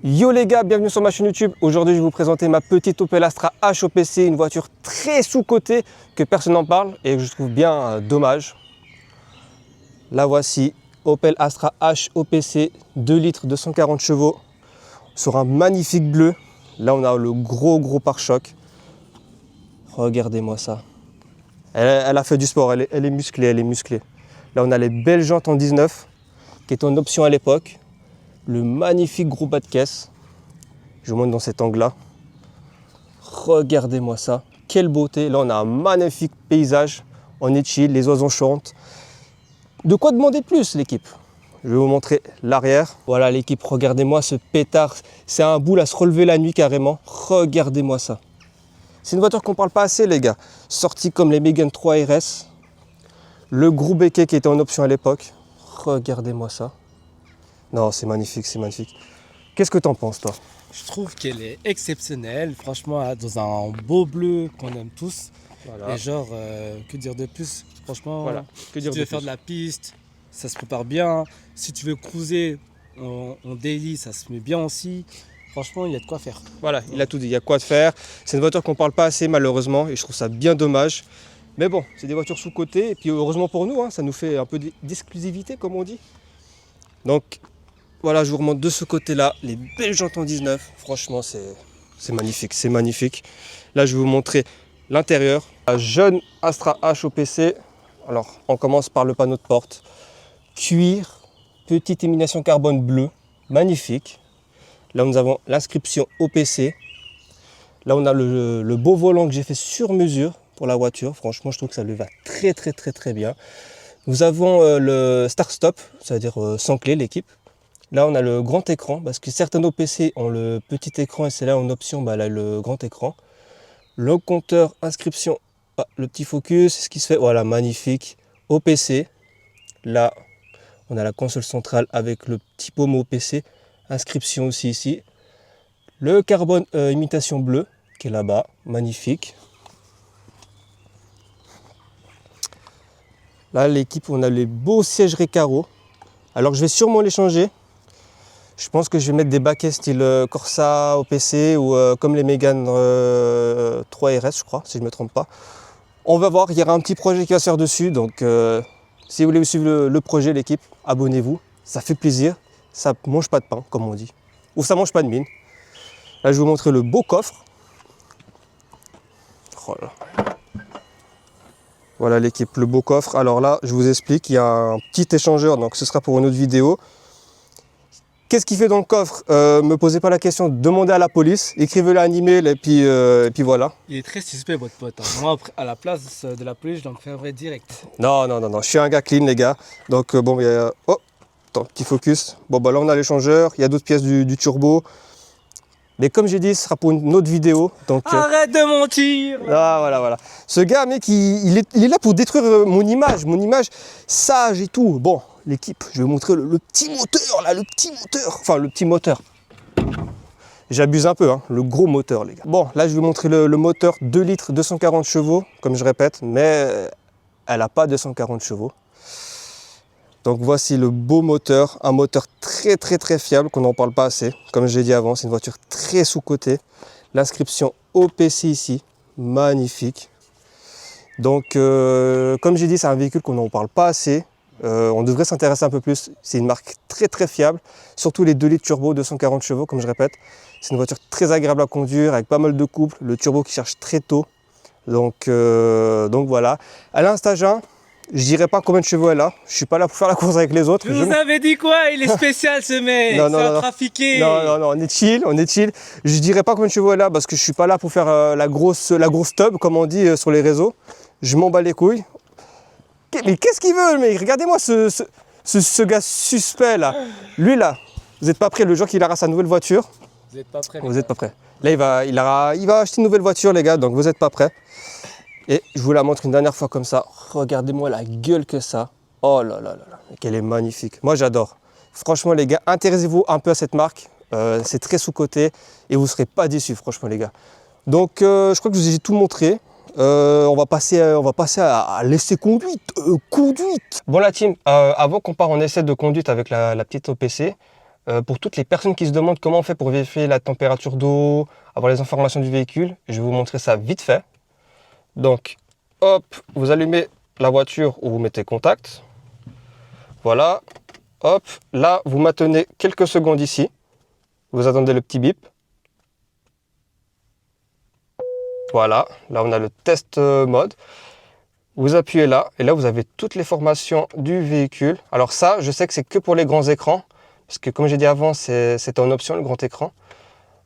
Yo les gars, bienvenue sur ma chaîne YouTube. Aujourd'hui, je vais vous présenter ma petite Opel Astra H OPC, une voiture très sous-cotée que personne n'en parle et que je trouve bien dommage. La voici, Opel Astra H OPC, 2 litres, 240 chevaux, sur un magnifique bleu. Là, on a le gros pare-choc. Regardez-moi ça. Elle a fait du sport, elle est musclée, Là, on a les belles jantes en 19, qui étaient en option à l'époque. Le magnifique gros bas de caisse. Je vous montre dans cet angle-là. Regardez-moi ça. Quelle beauté. Là, on a un magnifique paysage. On est chill, les oiseaux chantent. De quoi demander de plus, l'équipe? Je vais vous montrer l'arrière. Voilà, l'équipe, regardez-moi ce pétard. C'est un boule à se relever la nuit, carrément. Regardez-moi ça. C'est une voiture qu'on ne parle pas assez, les gars. Sortie comme les Mégane 3 RS. Le gros béquet qui était en option à l'époque. Regardez-moi ça. Non, c'est magnifique, c'est magnifique. Qu'est-ce que t'en penses, toi? Je trouve qu'elle est exceptionnelle, franchement, dans un beau bleu qu'on aime tous. Voilà. Et genre, que dire de plus? Franchement, Voilà. Que si dire tu de veux faire plus de la piste, ça se prépare bien. Si tu veux cruiser en daily, ça se met bien aussi. Franchement, il y a de quoi faire. Voilà, il a tout dit, il y a quoi de faire. C'est une voiture qu'on ne parle pas assez, malheureusement, et je trouve ça bien dommage. Mais bon, c'est des voitures sous-cotées, et puis heureusement pour nous, hein, ça nous fait un peu d'exclusivité, comme on dit. Donc, voilà, je vous remonte de ce côté-là, les belles jantes en 19. Franchement, c'est magnifique, c'est magnifique. Là, je vais vous montrer l'intérieur. La jeune Astra H OPC. Alors, on commence par le panneau de porte. Cuir, petite émulation carbone bleue, magnifique. Là, nous avons l'inscription OPC. Là, on a le beau volant que j'ai fait sur mesure pour la voiture. Franchement, je trouve que ça lui va très bien. Nous avons le start-stop, c'est-à-dire sans clé, l'équipe. Là, on a le grand écran, parce que certains OPC ont le petit écran et c'est là en option, là, le grand écran. Le compteur inscription, le petit focus, c'est ce qui se fait. Voilà, magnifique. OPC. Là, on a la console centrale avec le petit pommeau OPC. Inscription aussi ici. Le carbone imitation bleue qui est là-bas, magnifique. Là, l'équipe, on a les beaux sièges Recaro. Alors, je vais sûrement les changer. Je pense que je vais mettre des baquets style Corsa OPC ou comme les Mégane 3 RS, je crois, si je ne me trompe pas. On va voir, il y aura un petit projet qui va se faire dessus. Donc, si vous voulez suivre le projet, l'équipe, abonnez-vous. Ça fait plaisir. Ça ne mange pas de pain, comme on dit. Ou ça ne mange pas de mine. Là, je vais vous montrer le beau coffre. Oh là. Voilà l'équipe, le beau coffre. Alors là, je vous explique, il y a un petit échangeur, donc ce sera pour une autre vidéo. Qu'est-ce qu'il fait dans le coffre? Me posez pas la question, demandez à la police, écrivez-le un email et puis voilà. Il est très suspect, votre pote. Moi, à la place de la police, je l'en fais un vrai direct. Non, je suis un gars clean, les gars. Donc bon, il y a... Oh, attends, petit focus. Bon, là, on a l'échangeur, il y a d'autres pièces du turbo. Mais comme j'ai dit, ce sera pour une autre vidéo. Donc, arrête de mentir! Voilà. Ce gars, mec, il est là pour détruire mon image sage et tout. Bon, l'équipe, je vais vous montrer le petit moteur, là, Enfin, le petit moteur. J'abuse un peu, hein, le gros moteur, les gars. Bon, là, je vais vous montrer le moteur 2 litres, 240 chevaux, comme je répète, mais elle n'a pas 240 chevaux. Donc voici le beau moteur, un moteur très fiable qu'on n'en parle pas assez. Comme je l'ai dit avant, c'est une voiture très sous-cotée. L'inscription OPC ici, magnifique. Donc comme j'ai dit, c'est un véhicule qu'on n'en parle pas assez. On devrait s'intéresser un peu plus. C'est une marque très fiable, surtout les 2 litres turbo, 240 chevaux, comme je répète. C'est une voiture très agréable à conduire, avec pas mal de couple, le turbo qui charge très tôt. Donc voilà. Elle a un stage 1. Je dirais pas combien de chevaux elle a. Je suis pas là pour faire la course avec les autres. Je vous avais dit quoi? Il est spécial ce mec. Non, c'est un trafiqué. Non, on est chill. Je dirais pas combien de chevaux elle a parce que je suis pas là pour faire la grosse tub comme on dit sur les réseaux. Je m'en bats les couilles. Mais qu'est-ce qu'il veut, mec? Regardez-moi ce gars suspect là. Lui là, vous êtes pas prêt le jour qu'il aura sa nouvelle voiture? Vous êtes pas prêts? Vous êtes pas prêts. Là, il va acheter une nouvelle voiture, les gars, donc vous êtes pas prêts. Et je vous la montre une dernière fois comme ça. Regardez-moi la gueule que ça. Oh là là, qu'elle est magnifique. Moi, j'adore. Franchement, les gars, intéressez-vous un peu à cette marque. C'est très sous-coté et vous ne serez pas déçus, franchement, les gars. Donc, je crois que je vous ai tout montré. On va passer à l'essai conduite. Bon, la team, avant qu'on part en essai de conduite avec la petite OPC, Pour toutes les personnes qui se demandent comment on fait pour vérifier la température d'eau, avoir les informations du véhicule, je vais vous montrer ça vite fait. Donc, hop, vous allumez la voiture ou vous mettez contact. Voilà, hop, là vous maintenez quelques secondes ici. Vous attendez le petit bip. Voilà, là on a le test mode. Vous appuyez là et là vous avez toutes les informations du véhicule. Alors ça, je sais que c'est que pour les grands écrans, parce que comme j'ai dit avant, c'est en option le grand écran.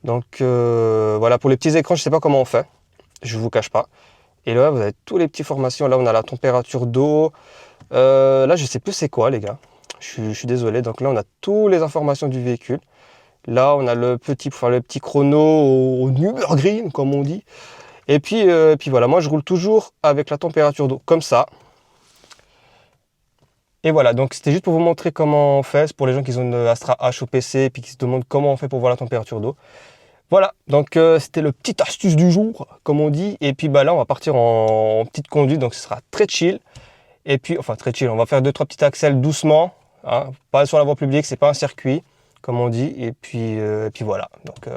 Donc voilà, pour les petits écrans, je ne sais pas comment on fait, je ne vous cache pas. Et là, vous avez toutes les petites formations. Là, on a la température d'eau. Là, je ne sais plus c'est quoi, les gars. Je suis désolé. Donc là, on a toutes les informations du véhicule. Là, on a le petit chrono au Nürburgring, comme on dit. Et puis voilà, moi, je roule toujours avec la température d'eau, comme ça. Et voilà, donc c'était juste pour vous montrer comment on fait. C'est pour les gens qui ont une Astra H au PC et puis qui se demandent comment on fait pour voir la température d'eau. Voilà, donc c'était le petit astuce du jour, comme on dit. Et puis bah là, on va partir en petite conduite, donc ce sera très chill. Et puis, enfin très chill, on va faire 2-3 petits accels doucement. Hein, pas sur la voie publique, c'est pas un circuit, comme on dit. Et puis voilà, donc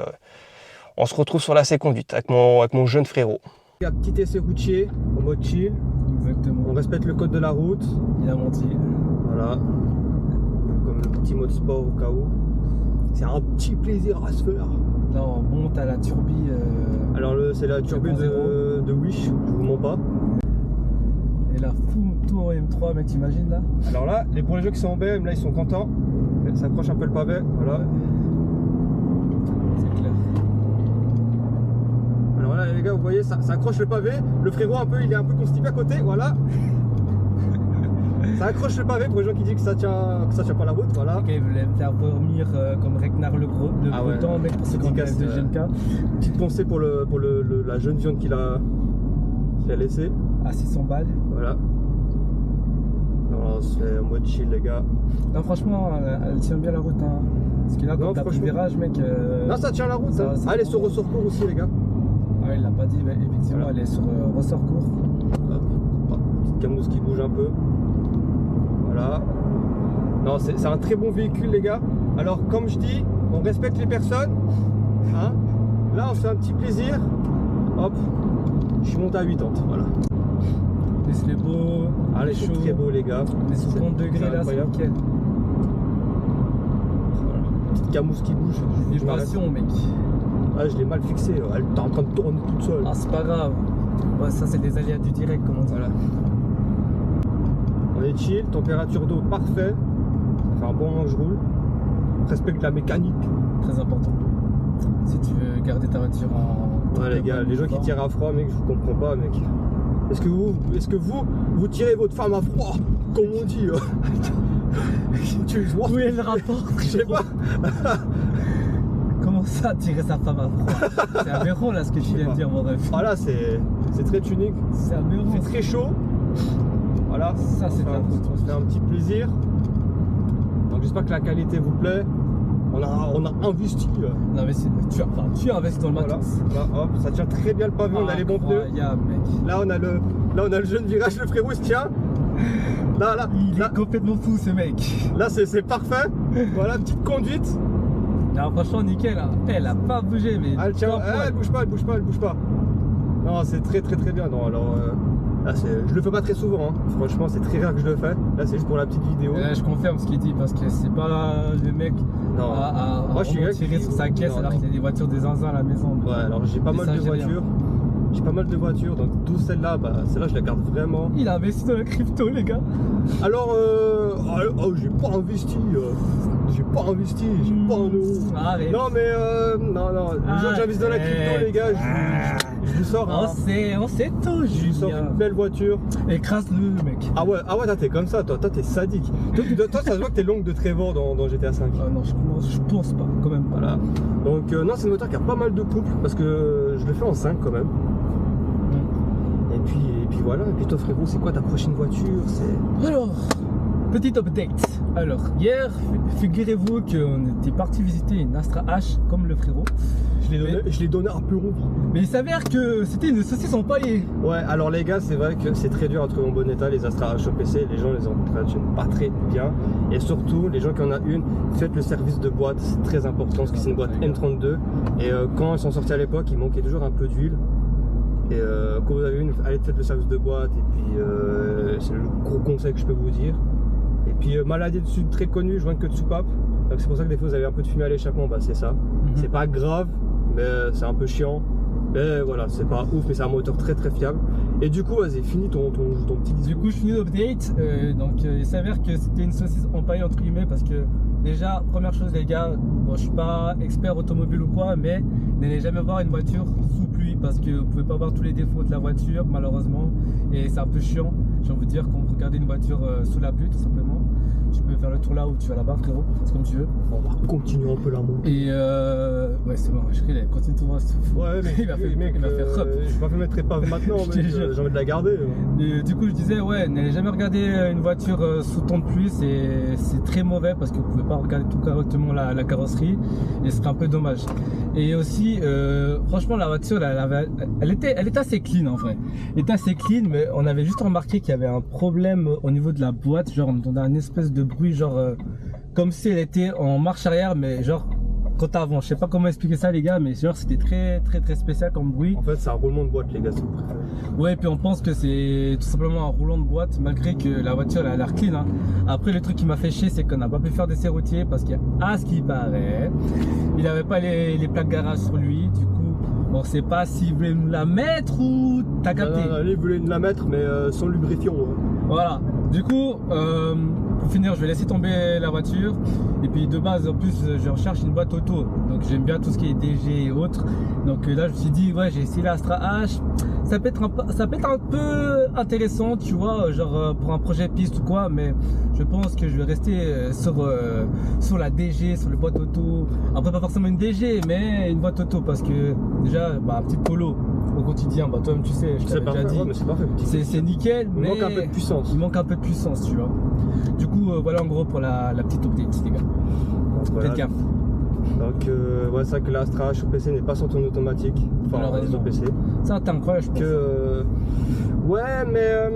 on se retrouve sur la C-conduite avec mon jeune frérot. Petit essai routier, en mode chill. Exactement. On respecte le code de la route. Il a menti. Voilà, comme le petit mode sport au cas où. C'est un petit plaisir à se faire. Non, bon, t'as la turbi. Alors c'est la turbi de Wish, je vous mens pas. Et là, tout en M3, mec, t'imagines là? Alors là, pour les gens qui sont en BM, là ils sont contents. Ça accroche un peu le pavé, voilà. C'est clair. Alors là les gars, vous voyez, ça accroche le pavé. Le frérot il est un peu constipé à côté, voilà. Ça accroche le pavé pour les gens qui disent que ça tient pas la route, voilà. Ok, il voulait me faire dormir comme Reknar le gros temps, mec, pour ceux qui ont de GMK. Petite pensée pour la jeune viande qu'il a laissée. À 600 balles. Voilà. Non, c'est en mode chill les gars. Non franchement, elle tient bien la route, hein. Parce que là, quand t'as pris le virage, mec. Non, ça tient la route, ça. Elle est sur ressort court aussi les gars. Ah il l'a pas dit, mais effectivement voilà. Elle est sur ressort court. Petite camousse qui bouge un peu. Voilà. Non, c'est un très bon véhicule les gars. Alors comme je dis, on respecte les personnes. Hein, là on fait un petit plaisir. Hop, je suis monté à 80, voilà. Laisse-les beaux. Allez, c'est très beau les gars. Les 50 degrés là, c'est nickel. Voilà. Petite camousse qui bouge. Vibration mec. Ah, je l'ai mal fixé, elle est en train de tourner toute seule. Ah c'est pas grave. Ouais, ça c'est des aléas du direct comme on dit. Voilà. On est chill, température d'eau parfait. Ça fait un bon moment que je roule. Respecte la mécanique. Très important. Si tu veux garder ta voiture en... Ouais les gars, les gens qui tirent à froid, mec, je vous comprends pas mec. Est-ce que vous tirez votre femme à froid, comme on dit Où est le rapport? Je sais pas. Comment ça, tirer sa femme à froid? C'est aberrant là ce que tu viens de dire mon ref. Voilà, c'est très unique. C'est aberrant. C'est très chaud. Voilà, ça c'est on se fait un petit plaisir. Donc j'espère que la qualité vous plaît. On a investi. Non mais tu investis dans le matos. Voilà, hop, ça tient très bien le pavé, on a les bons pneus. Mec. Là on a le jeune virage, le frérot il se tient. Là, il est complètement fou ce mec. Là c'est parfait. Voilà, petite conduite. Non franchement nickel hein. Elle a pas bougé mais. Elle tient, elle bouge pas. Non c'est très bien. Non alors là, je le fais pas très souvent, hein. Franchement c'est très rare que je le fais. Là c'est juste pour la petite vidéo. Je confirme ce qu'il dit parce que c'est pas le mec à moi, je suis tirer sur sa caisse alors qu'il y a des voitures des zinzins à la maison. Ouais alors j'ai pas mal de voitures. J'ai pas mal de voitures, donc d'où celle-là, celle-là je la garde vraiment. Il a investi dans la crypto les gars. Alors j'ai pas investi. J'ai pas un euro. Arrête. Non mais non. Le jour que j'investis dans la crypto les gars, je vous sors. On sait tout, je vous sors une belle voiture. Écrase-le mec. Ah ouais, t'es comme ça, toi t'es sadique. Toi ça se voit que t'es l'oncle de Trevor dans GTA 5. Ah non, je pense pas, quand même pas. Voilà. Donc non, c'est une voiture qui a pas mal de couple parce que je le fais en 5 quand même. Et puis voilà, et puis toi frérot, c'est quoi ta prochaine voiture? Alors, petit update. Alors, hier, figurez-vous qu'on était parti visiter une Astra H comme le frérot. Je l'ai donné un peu rond. Mais il s'avère que c'était une saucisse empaillée. Ouais, alors les gars, c'est vrai que c'est très dur à trouver en bon état les Astra H au PC. Les gens les entretiennent pas très bien. Et surtout, les gens qui en ont une, faites le service de boîte, c'est très important parce que c'est une boîte M32. Et quand ils sont sortis à l'époque, il manquait toujours un peu d'huile. Et quand vous avez une, allez faites le service de boîte. Et puis, c'est le gros conseil que je peux vous dire. Et puis, maladie de sucre très connue, jointe queue de soupape. Donc c'est pour ça que des fois vous avez un peu de fumée à l'échappement, bah c'est ça. C'est pas grave, mais c'est un peu chiant. Mais voilà, c'est pas ouf, mais c'est un moteur très très fiable. Et du coup, vas-y, finis ton petit discours. Du coup, je finis l'update. Il s'avère que c'était une saucisse empaillée entre guillemets parce que déjà, première chose les gars, bon, je suis pas expert automobile ou quoi, mais n'allez jamais voir une voiture sous pluie parce que vous pouvez pas voir tous les défauts de la voiture malheureusement et c'est un peu chiant. J'ai envie de dire quand vous regardez une voiture sous la pluie tout simplement. Tu peux faire le tour là où tu vas là-bas frérot, c'est comme tu veux. On va continuer un peu la montée. Et ouais c'est bon, je crois qu'il continue tout droit. Ouais mais il m'a fait hop. Je vais pas mettre épave maintenant, mais j'ai envie de la garder. Et du coup je disais ouais, n'allez jamais regarder une voiture sous temps de pluie, c'est très mauvais parce que vous pouvez pas regarder tout correctement la carrosserie et ce serait un peu dommage. Et aussi franchement la voiture elle était assez clean en vrai. Elle était assez clean mais on avait juste remarqué qu'il y avait un problème au niveau de la boîte, genre on entendait un espèce de bruit genre comme si elle était en marche arrière mais genre quand avant, je sais pas comment expliquer ça les gars mais genre c'était très spécial comme bruit. En fait c'est un roulement de boîte les gars si vous préférez. Ouais puis on pense que c'est tout simplement un roulement de boîte malgré que la voiture elle a l'air clean hein. Après le truc qui m'a fait chier c'est qu'on n'a pas pu faire d'essai routier parce qu'à ce qui paraît il avait pas les plaques garage sur lui, du coup on sait pas s'il voulait nous la mettre ou t'as capté. Non, il voulait nous la mettre mais sans lubrifiant hein. Voilà, du coup pour finir je vais laisser tomber la voiture et puis de base en plus je recherche une boîte auto donc j'aime bien tout ce qui est DG et autres donc là je me suis dit ouais j'ai essayé l'Astra H, ça peut être un peu intéressant tu vois genre pour un projet piste ou quoi mais je pense que je vais rester sur la DG, sur le boîte auto, après pas forcément une DG mais une boîte auto parce que déjà un petit polo au quotidien, bah toi-même tu sais, je t'avais déjà dit, c'est nickel, mais il manque un peu de puissance. Il manque un peu de puissance, tu vois. Du coup, voilà en gros pour la petite update, les gars. Voilà. Faites gaffe. Donc, ouais, c'est vrai que l'Astra H au PC n'est pas sur ton automatique, enfin les OPC. Ça, t'es incroyable, je pense. Ouais, mais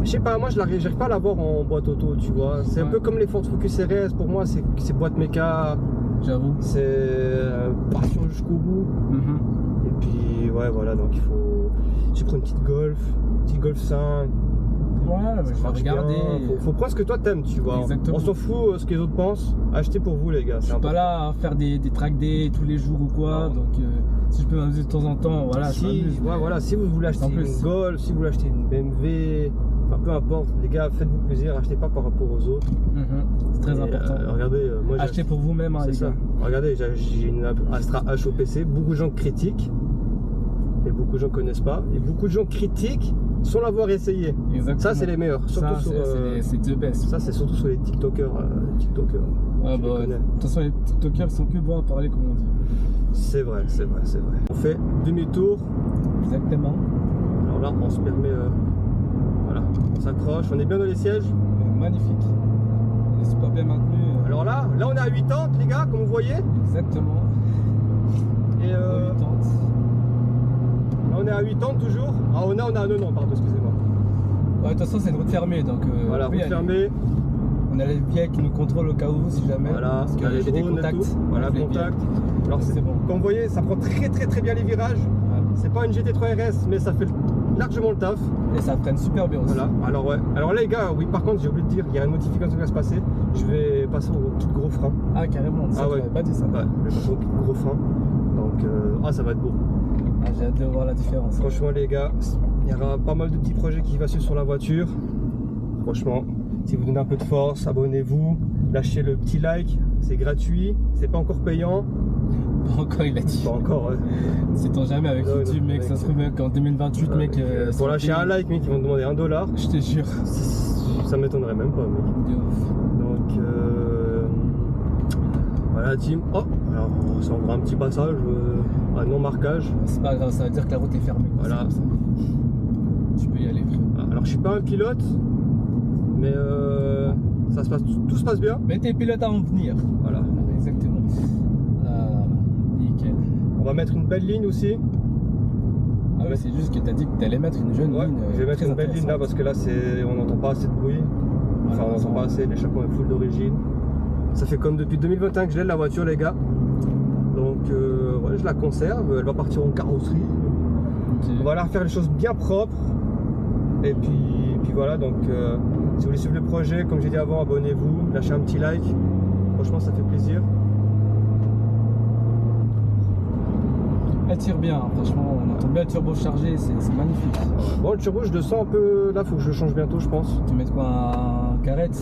je sais pas, moi j'arrive pas à l'avoir en boîte auto, tu vois. C'est un peu comme les Ford Focus RS, pour moi c'est boîte méca. J'avoue. C'est passion jusqu'au bout. Et puis, ouais, voilà, donc il faut. J'ai pris une petite Golf 5. Ouais, mais je vais regarder. Faut prendre ce que toi t'aimes, tu vois. Exactement. On s'en fout ce que les autres pensent. Achetez pour vous, les gars. Je suis pas là à faire des track days tous les jours ou quoi. Non. Donc, si je peux m'amuser de temps en temps, voilà. Si vous voulez acheter une Golf, si vous voulez acheter une BMW, enfin peu importe, les gars, faites-vous plaisir. Achetez pas par rapport aux autres. C'est très important. Regardez, moi achetez pour vous-même, hein, c'est ça. Regardez, j'ai une Astra H au PC. Beaucoup de gens critiquent. Et beaucoup de gens connaissent pas. Et beaucoup de gens critiquent sans l'avoir essayé. Exactement. Ça, c'est les meilleurs. Surtout c'est the best. Ça, c'est surtout sur les TikTokers. Ah bah, de toute façon, les TikTokers sont que bons à parler, comme on dit. C'est vrai. On fait demi-tour. Exactement. Alors là, on se permet. Voilà, on s'accroche. On est bien dans les sièges. Magnifique. On est super bien maintenu. Alors là, on est à 80, les gars, comme vous voyez. Exactement. Et 80. Là, on est à 80 toujours. Ah, on est à 90, pardon, excusez-moi. Ouais, de toute façon, c'est une route fermée, donc. Voilà, route fermée. On a les biais qui nous contrôlent au cas où, si jamais. Voilà, parce que j'ai des contacts. Voilà, contact. Alors, c'est bon. Comme vous voyez, ça prend très bien les virages. Ouais. C'est pas une GT3 RS, mais ça fait largement le taf. Et ça freine super bien aussi. Voilà, alors ouais. Alors là, les gars, oui, par contre, j'ai oublié de dire, il y a une modification qui va se passer. Je vais passer au petit gros frein. Ah, carrément, ça, ouais. Pas dit ça. Ouais, je vais passer au gros frein. Donc, ça va être beau. Ah, j'ai hâte de voir la différence. Franchement, les gars, il y aura pas mal de petits projets qui vont suivre sur la voiture. Franchement, si vous donnez un peu de force, abonnez-vous, lâchez le petit like, c'est gratuit, c'est pas encore payant. Pas encore, il a dit. Pas encore, ouais. Sait-on jamais avec YouTube, mec, ça se trouve qu'en 2028, mec. Pour lâcher un like, mec, ils vont te demander $1. Je te jure. Ça m'étonnerait même pas, mec. De ouf. Donc, voilà, team. Oh, alors, c'est encore un petit passage, un non-marquage. C'est pas grave, ça veut dire que la route est fermée. Voilà. Tu peux y aller, frère. Alors, je suis pas un pilote, Mais ça se passe, tout se passe bien. Mais tes pilotes à en venir. Voilà. Exactement. Nickel. On va mettre une belle ligne aussi. Ah oui, c'est juste que tu as dit que tu allais mettre une jeune Ouais, ligne. je vais mettre très une belle ligne là parce que là on n'entend pas assez de bruit. Enfin, on n'entend pas assez, l'échappement est full d'origine. Ça fait comme depuis 2021 que je l'ai la voiture, les gars. Donc, ouais, je la conserve. Elle va partir en carrosserie. Okay. On va la refaire les choses bien propres. Et puis voilà, donc si vous voulez suivre le projet, comme j'ai dit avant, abonnez-vous, lâchez un petit like. Franchement, ça fait plaisir. Elle tire bien, hein. Franchement, on entend bien le turbo chargé, c'est magnifique. Bon, le turbo, je le sens un peu. Là, faut que je le change bientôt, je pense. Tu mets quoi, un carrette?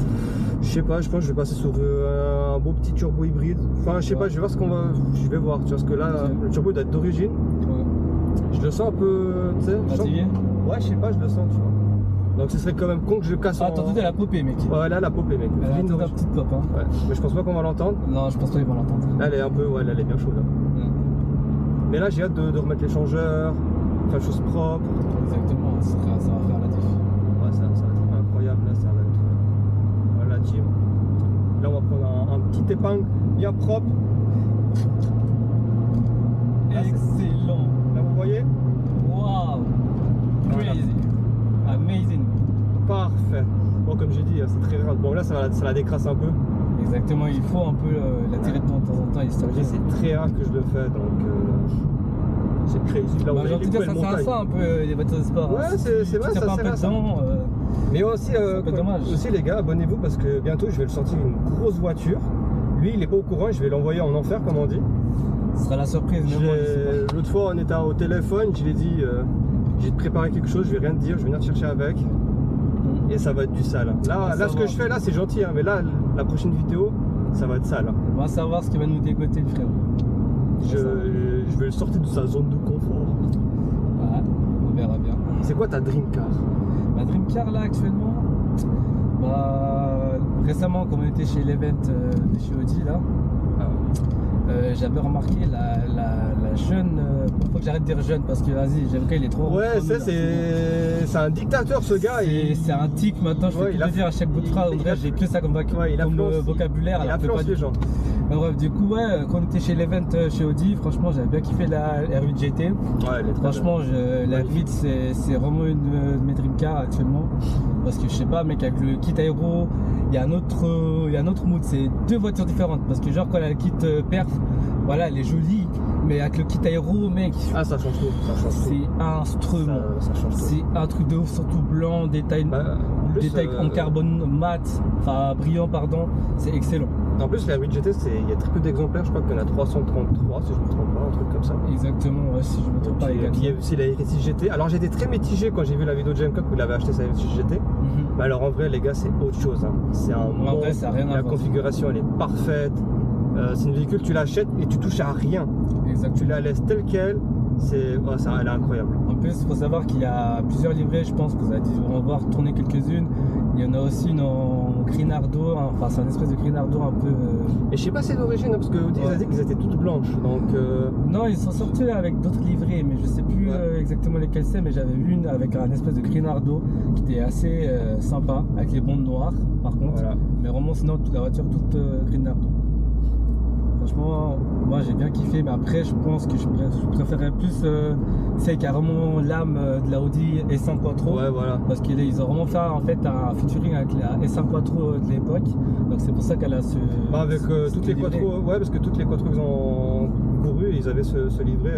Je sais pas, je pense que je vais passer sur un beau petit turbo hybride. Enfin, je sais pas, je vais voir ce qu'on va. Je vais voir, tu vois, parce que là, Okay. le turbo doit être d'origine. Ouais. Je le sens un peu. Tu sais, je sens- Fatigué? Ouais, je sais pas, je le sens, tu vois. Donc, ce serait quand même con que je le casse Ah, t'as entendu la popée, mec. Ouais, là, la pop, mec. Elle a Ligne entendu la d'origine. petite pop, hein. Ouais, mais je pense pas qu'on va l'entendre. Non, je pense pas qu'ils vont l'entendre. Là, elle est un peu. Ouais, là, elle est bien chaude. Là. Ouais. Mais là, j'ai hâte de remettre les changeurs, faire les choses propres. Exactement, ça va faire la diff. Ouais, ça va être incroyable, là, ça va être voilà, la team. Là, on va prendre un petit épingle bien propre. Là, Excellent. là, vous voyez? Wow. Voilà. Crazy. Amazing. Parfait. Bon, comme j'ai dit, c'est très rare. Bon, là, ça la décrasse un peu. Exactement, il faut un peu la tirer de temps en temps, histoire de. C'est très rare que je le fais, donc c'est crazy. Là, Bah, on j'ai a envie les de dire, ça poils sert à montagne. ça un peu les voitures de sport. Ouais, hein. c'est vrai, Tu ça tapes un sert peu à ça. dedans. Mais aussi, un peu dommage. aussi, les gars, abonnez-vous parce que bientôt, je vais le sortir une grosse voiture. Lui, il est pas au courant, je vais l'envoyer en enfer, comme on dit. Ce sera la surprise, mais moi, je sais pas. L'autre fois, on était au téléphone, je lui ai dit, j'ai préparé quelque chose, je vais rien te dire, je vais venir te chercher avec. Et ça va être du sale. Là, Ça ce va. que je fais là, c'est gentil, hein, mais là, la prochaine vidéo, ça va être sale. On va savoir ce qui va nous dégoter, le frère. Je vais le sortir de sa zone de confort. Ouais, on verra bien. C'est quoi ta dream car? Ma Dream Car là actuellement, récemment comme on était chez l'event de chez Audi là, j'avais remarqué la jeune, faut que j'arrête de dire jeune parce que vas-y, j'aime qu'il est trop. Ouais, trop nul, c'est un dictateur ce gars. c'est un tic maintenant, je Ouais, fais il que a- le dire à chaque bout de phrase, en il vrai a- j'ai que ça comme, Ouais, il influence, vocabulaire. Il alors que pas influence du les tout. gens. Mais bref, du coup ouais, quand on était chez l'event chez Audi, franchement j'avais bien kiffé la R8 GT. Ouais, elle est très Franchement, la Magnifique. R8 c'est vraiment une de mes dream cars actuellement. Parce que je sais pas, mec, avec le kit aéro, il y a un autre mood. C'est deux voitures différentes. Parce que, genre, quand elle a le kit perf, voilà, elle est jolie. Mais avec le kit aéro, mec, Ah, ça change tout. Ça change tout. c'est instrument. Ça change tout. C'est un truc de ouf, surtout blanc, détail, Bah, en plus, détail en carbone mat, enfin brillant, pardon. C'est excellent. En plus, la 8 GT, il y a très peu d'exemplaires. Je crois qu'il y en a 333, si je ne me trompe pas, un truc comme ça. Exactement, ouais, si je me trompe pas. Puis il y a aussi la RS6 GT. Alors, j'étais très mitigé quand j'ai vu la vidéo de Jamcock où il avait acheté sa RS6 GT. Mhm. Mais alors, en vrai, les gars, c'est autre chose. Hein. C'est un En vrai, ça a rien à La voir. configuration, elle est parfaite. C'est une véhicule, tu l'achètes et tu touches à rien. Tu Exactement. la laisses telle qu'elle. Elle est incroyable. En plus, il faut savoir qu'il y a plusieurs livrées, je pense que vous allez en voir tourner quelques-unes. Il y en a aussi une en Grinardo, hein, enfin c'est un espèce de Grinardo un peu... Et je sais pas si c'est d'origine, hein, parce que Audi, ils Ouais. a dit qu'elles étaient toutes blanches. Donc, Non, ils sont sortis avec d'autres livrées, mais je sais plus Ouais. exactement lesquelles c'est, mais j'avais vu une avec un espèce de Grinardo qui était assez sympa, avec les bandes noires par contre. voilà. Mais vraiment sinon toute la voiture toute Grinardo. Franchement, moi j'ai bien kiffé, mais après je pense que je préférerais plus celle qui a vraiment l'âme de la Audi S5 Quattro. Ouais, voilà. Parce qu'ils ont vraiment fait en fait un featuring avec la S5 Quattro de l'époque. Donc c'est pour ça qu'elle a ce. Bah, avec ce toutes les livré. quattro, ouais, parce que toutes les quattro qu'ils ont couru, ils avaient ce livret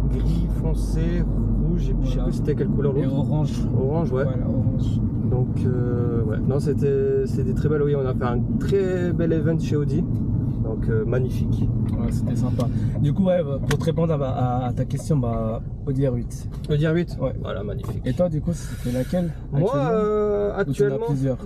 gris foncé, rouge, et puis je sais Voilà. plus c'était quelle couleur Et l'autre. orange. Orange, ouais. Voilà, orange. Donc, ouais, non, c'était très belle. Oui, on a fait un très bel event chez Audi. Donc, magnifique. Ouais, c'était sympa. Du coup, ouais, pour te répondre à ta question, bah, Audi R8. Audi R8. Ouais. Voilà, magnifique. Et toi, du coup, c'était laquelle Moi, Ou tu en actuellement, as plusieurs.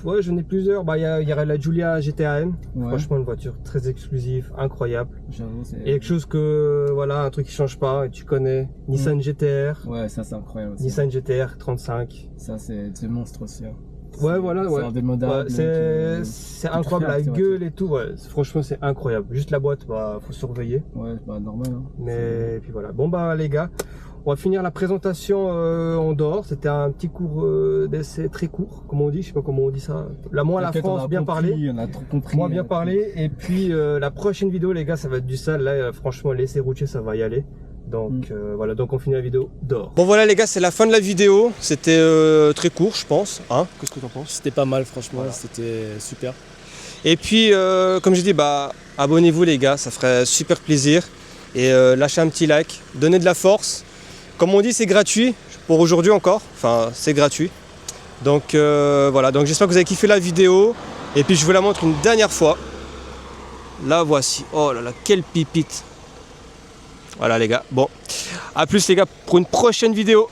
ouais, j'en ai plusieurs. Bah, il y aurait la Giulia GTAM. Ouais. Franchement, une voiture très exclusive, incroyable. J'avoue, c'est. Et quelque chose que, voilà, un truc qui change pas, et tu connais. Nissan GTR. Ouais, ça c'est incroyable aussi. Nissan GTR 35. Ça c'est monstre aussi. Hein. Ouais, voilà, ouais. C'est indémodable. C'est incroyable, la gueule et tout, ouais. Franchement, c'est incroyable. Juste la boîte, bah, faut surveiller. Ouais, bah normal. Hein. Mais puis voilà. Bon, bah, les gars, on va finir la présentation en dehors. C'était un petit cours d'essai très court, comme on dit. Je sais pas comment on dit ça. La moi, la France, bien parlé. On a trop compris. Moi, bien parlé. Et puis, la prochaine vidéo, les gars, ça va être du sale. Là, franchement, l'essai routier, ça va y aller. Donc voilà, donc on finit la vidéo dehors. Bon voilà les gars, c'est la fin de la vidéo. C'était très court je pense. Hein, qu'est-ce que tu en penses? C'était pas mal franchement, voilà. C'était super. Et puis comme j'ai dit, bah abonnez-vous les gars, ça ferait super plaisir. Et lâchez un petit like, donnez de la force. Comme on dit, c'est gratuit pour aujourd'hui encore. Enfin, c'est gratuit. Donc voilà, donc j'espère que vous avez kiffé la vidéo. Et puis je vous la montre une dernière fois. La voici. Oh là là, quelle pipite. Voilà les gars, bon, à plus les gars pour une prochaine vidéo.